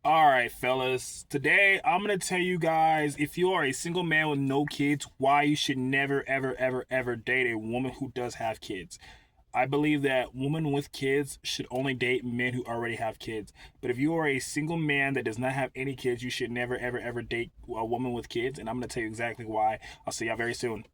All right, fellas. Today, I'm going to tell you guys if you are a single man with no kids, why you should never, ever, ever, ever date a woman who does have kids. I believe that women with kids should only date men who already have kids. But if you are a single man that does not have any kids, you should never, ever, ever date a woman with kids. And I'm going to tell you exactly why. I'll see y'all very soon.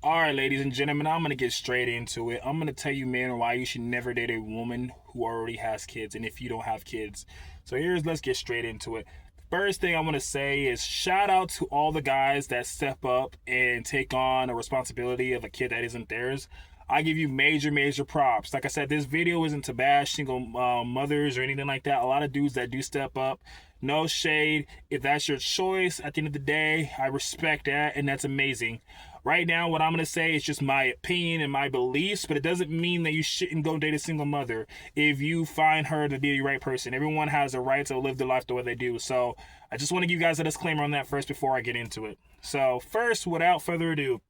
All right, ladies and gentlemen, I'm going to get straight into it. I'm going to tell you, man, why you should never date a woman who already has kids and if you don't have kids. So let's get straight into it. First thing I want to say is shout out to all the guys that step up and take on a responsibility of a kid that isn't theirs. I give you major, major props. Like I said, this video isn't to bash single mothers or anything like that. A lot of dudes that do step up, no shade. If that's your choice, at the end of the day, I respect that, and that's amazing. Right now, what I'm going to say is just my opinion and my beliefs, but it doesn't mean that you shouldn't go date a single mother if you find her to be the right person. Everyone has a right to live their life the way they do. So I just want to give you guys a disclaimer on that first before I get into it. So first, without further ado,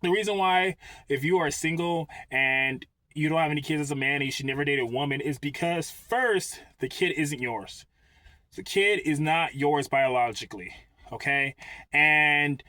the reason why if you are single and you don't have any kids as a man and you should never date a woman is because first, the kid isn't yours. The kid is not yours biologically, okay? And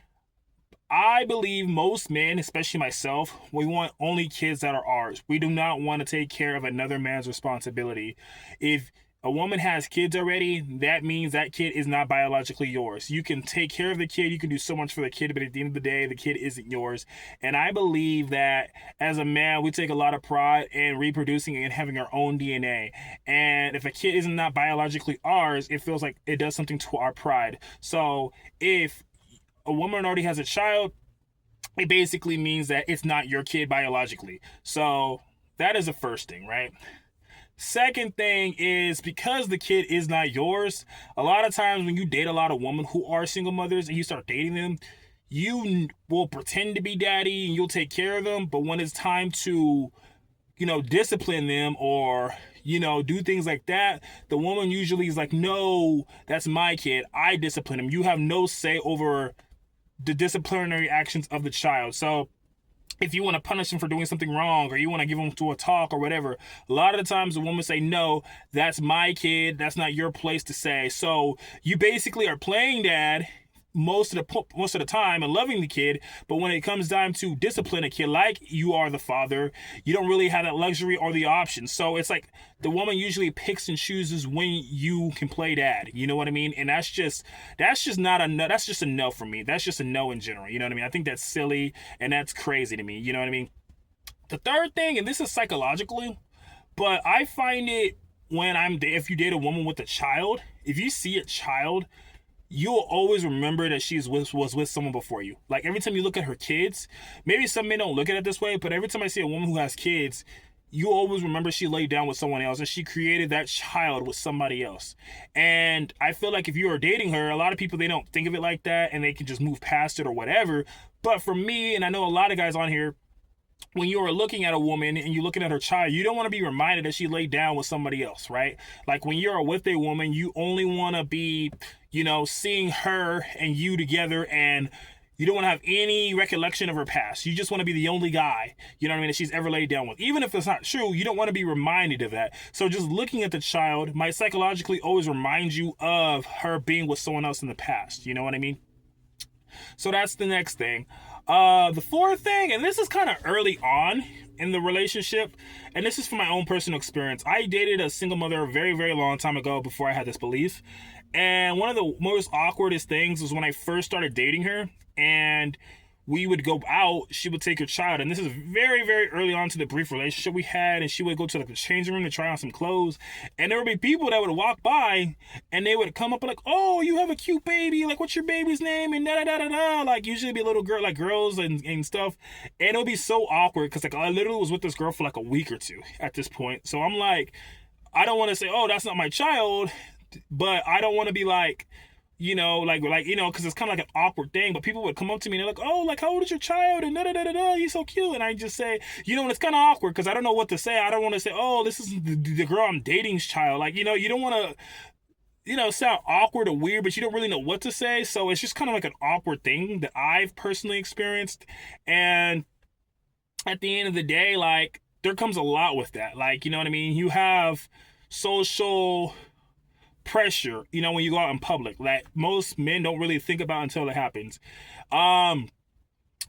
I believe most men, especially myself, we want only kids that are ours. We do not want to take care of another man's responsibility. If a woman has kids already, that means that kid is not biologically yours. You can take care of the kid, you can do so much for the kid, but at the end of the day, the kid isn't yours. And I believe that as a man, we take a lot of pride in reproducing and having our own DNA. And if a kid isn't not biologically ours, it feels like it does something to our pride. So if a woman already has a child, it basically means that it's not your kid biologically. So that is the first thing, right? Second thing is because the kid is not yours, a lot of times when you date a lot of women who are single mothers and you start dating them, you will pretend to be daddy and you'll take care of them. But when it's time to, discipline them or, do things like that, the woman usually is like, no, that's my kid. I discipline him. You have no say over the disciplinary actions of the child. So if you want to punish them for doing something wrong or you want to give them to a talk or whatever, a lot of the times the woman say, no, that's my kid. That's not your place to say. So you basically are playing dad most of the time and loving the kid, but when it comes time to discipline a kid like you are the father, you don't really have that luxury or the option. So it's like the woman usually picks and chooses when you can play dad. You know what I mean? And that's just not a no. That's just a no for me. That's just a no in general. You know what I mean? I think that's silly and that's crazy to me. You know what I mean? The third thing, and this is psychologically, but I find it if you date a woman with a child, if you see a child, you'll always remember that was with someone before you. Like every time you look at her kids, maybe some men don't look at it this way, but every time I see a woman who has kids, you always remember she laid down with someone else and she created that child with somebody else. And I feel like if you are dating her, a lot of people, they don't think of it like that and they can just move past it or whatever. But for me, and I know a lot of guys on here, when you are looking at a woman and you're looking at her child, you don't want to be reminded that she laid down with somebody else, right? Like when you're with a woman, you only want to be, seeing her and you together, and you don't want to have any recollection of her past. You just want to be the only guy, you know what I mean, that she's ever laid down with. Even if it's not true, you don't want to be reminded of that. So just looking at the child might psychologically always remind you of her being with someone else in the past. You know what I mean? So that's the next thing. The fourth thing, and this is kind of early on in the relationship, and this is from my own personal experience. I dated a single mother a very, very long time ago before I had this belief. And one of the most awkwardest things was when I first started dating her and we would go out, she would take her child, and this is very, very early on to the brief relationship we had, and she would go to like the changing room to try on some clothes, and there would be people that would walk by, and they would come up and like, oh, you have a cute baby, like, what's your baby's name, and da-da-da-da-da, like, usually be a little girl, like girls and stuff, and it would be so awkward, because like, I literally was with this girl for like a week or two at this point, so I'm like, I don't want to say, oh, that's not my child, but I don't want to be like, because it's kind of like an awkward thing, but people would come up to me and they're like, oh, like, how old is your child? And da-da-da-da-da, he's so cute. And I just say, and it's kind of awkward because I don't know what to say. I don't want to say, oh, this is the girl I'm dating's child. Like, you don't want to, sound awkward or weird, but you don't really know what to say. So it's just kind of like an awkward thing that I've personally experienced. And at the end of the day, like, there comes a lot with that. Like, you know what I mean? You have social pressure, you know, when you go out in public, that most men don't really think about until it happens. And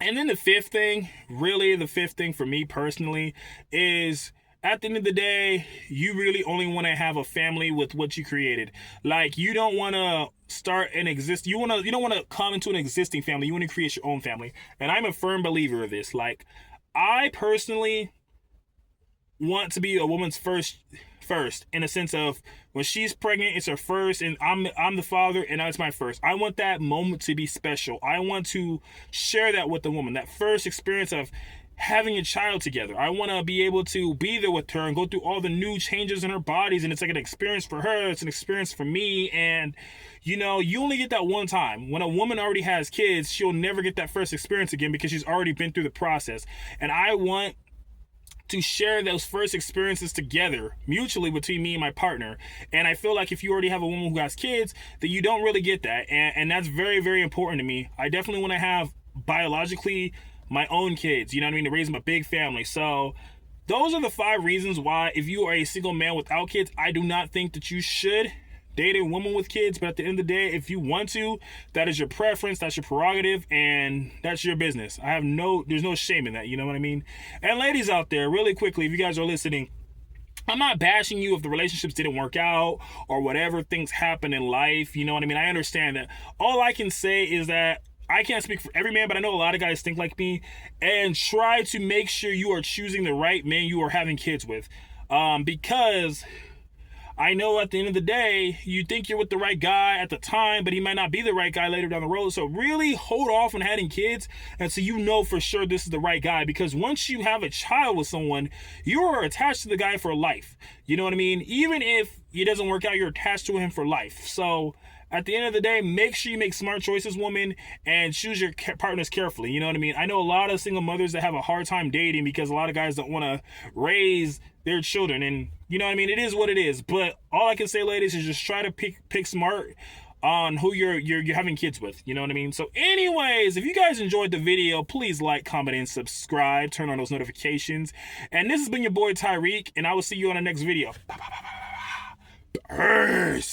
then the fifth thing for me personally is, at the end of the day, you really only want to have a family with what you created. Like, you don't want to start an you don't want to come into an existing family. You want to create your own family. And I'm a firm believer of this. Like, I personally want to be a woman's first, in a sense of, when she's pregnant, it's her first, and I'm the father, and that's my first. I want that moment to be special. I want to share that with the woman, that first experience of having a child together. I want to be able to be there with her and go through all the new changes in her bodies, and it's like an experience for her, it's an experience for me. And you know, you only get that one time. When a woman already has kids, she'll never get that first experience again, because she's already been through the process. And I want to share those first experiences together mutually between me and my partner. And I feel like if you already have a woman who has kids, that you don't really get that. And that's very, very important to me. I definitely want to have biologically my own kids, you know what I mean, to raise a big family. So those are the 5 reasons why, if you are a single man without kids, I do not think that you should date a woman with kids. But at the end of the day, if you want to, that is your preference, that's your prerogative, and that's your business. There's no shame in that, you know what I mean? And ladies out there, really quickly, if you guys are listening, I'm not bashing you if the relationships didn't work out or whatever, things happen in life, you know what I mean? I understand that. All I can say is that I can't speak for every man, but I know a lot of guys think like me, and try to make sure you are choosing the right man you are having kids with. Because I know at the end of the day, you think you're with the right guy at the time, but he might not be the right guy later down the road. So really hold off on having kids until you know for sure this is the right guy. Because once you have a child with someone, you are attached to the guy for life. You know what I mean? Even if it doesn't work out, you're attached to him for life. So at the end of the day, make sure you make smart choices, woman, and choose your partners carefully. You know what I mean? I know a lot of single mothers that have a hard time dating because a lot of guys don't want to raise their children. And you know what I mean? It is what it is. But all I can say, ladies, is just try to pick smart on who you're having kids with. You know what I mean? So anyways, if you guys enjoyed the video, please like, comment, and subscribe. Turn on those notifications. And this has been your boy Tyreek, and I will see you on the next video. Peace.